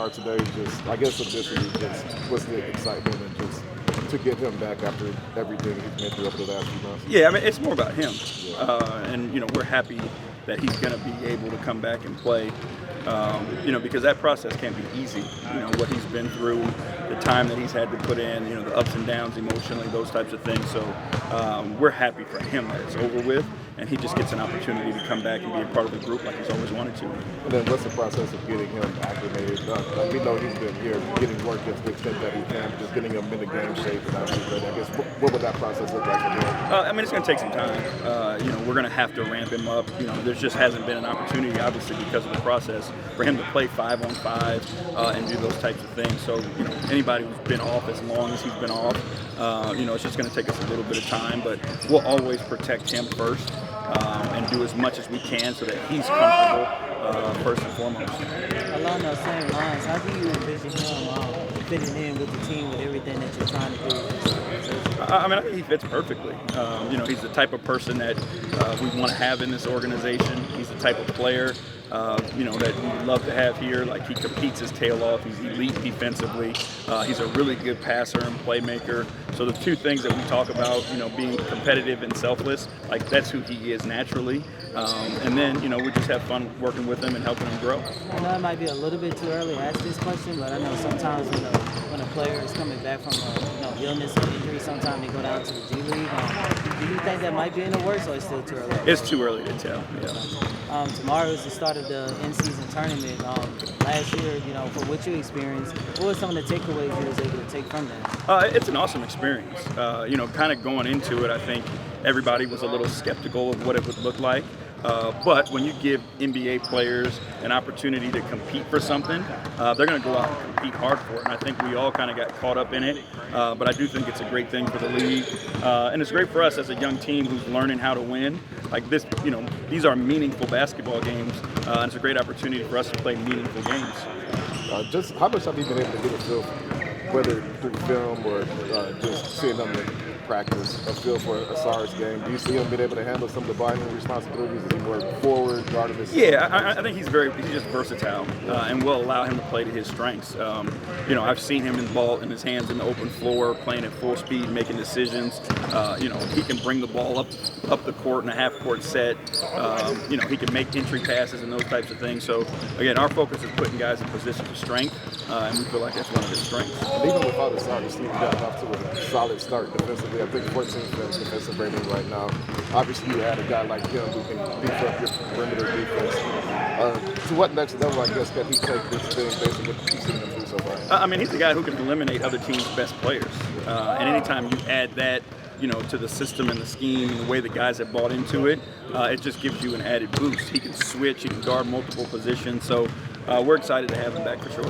far today? Just, I guess, additionally, just what's the excitement and just to get him back after everything he's been through over the last few months? Yeah, I mean, it's more about him. Yeah. And, we're happy that he's going to be able to come back and play, because that process can't be easy. What he's been through, the time that he's had to put in, the ups and downs emotionally, those types of things. So we're happy for him that it's over with, and he just gets an opportunity to come back and be a part of the group like he's always wanted to. And then what's the process of getting him acclimated? We know he's been here getting work to the extent that he can, just getting him in the game shape and everything. I guess what would that process look like for him? It's going to take some time. We're going to have to ramp him up. There just hasn't been an opportunity, obviously, because of the process, for him to play 5-on-5 and do those types of things. So, anybody who's been off as long as he's been off, it's just going to take us a little bit of time, but we'll always protect him first and do as much as we can so that he's comfortable first and foremost. Along those same lines, how do you envision him fitting in with the team with everything that you're trying to do? I think he fits perfectly. He's the type of person that we want to have in this organization. He's the type of player that we love to have here. Like, he competes his tail off. He's elite defensively. He's a really good passer and playmaker. So the two things that we talk about, being competitive and selfless, like, that's who he is naturally. And then, we just have fun working with him and helping him grow. I know it might be a little bit too early to ask this question, but I know sometimes when a player is coming back from illness or injury, sometimes they go down to the G League. Do you think that might be in the works, or it's still too early? It's too early to tell. Yeah. Tomorrow is the start of the in-season tournament. Last year, from what you experienced, what were some of the takeaways you was able to take from that? It's an awesome experience. Kind of going into it, I think everybody was a little skeptical of what it would look like. But when you give NBA players an opportunity to compete for something, they're going to go out and compete hard for it. And I think we all kind of got caught up in it. But I do think it's a great thing for the league. And it's great for us as a young team who's learning how to win. Like this, these are meaningful basketball games. And it's a great opportunity for us to play meaningful games. Just how much have you been able to get a feel, whether through film or just seeing them in practice, a feel for 𝗙𝗢𝗟𝗟𝗢𝗪's game? Do you see him being able to handle some of the binding responsibilities? Is he more forward, guarding his? Yeah, I think he's just versatile, and will allow him to play to his strengths. I've seen him in ball in his hands in the open floor, playing at full speed, making decisions. He can bring the ball up the court in a half-court set. He can make entry passes and those types of things. So again, our focus is putting guys in positions of strength, and we feel like that's one of his strengths. And even without 𝗙𝗢𝗟𝗟𝗢𝗪's team got off to a solid start defensively. I think 14th defensive rating right now. Obviously, you had a guy like him who can beef up your perimeter defense. To what next level, I guess, can he take this thing based on what you've seen him do so far? He's the guy who can eliminate other teams' best players. And anytime you add that, to the system and the scheme and the way the guys have bought into it, it just gives you an added boost. He can switch, he can guard multiple positions. So we're excited to have him back for sure.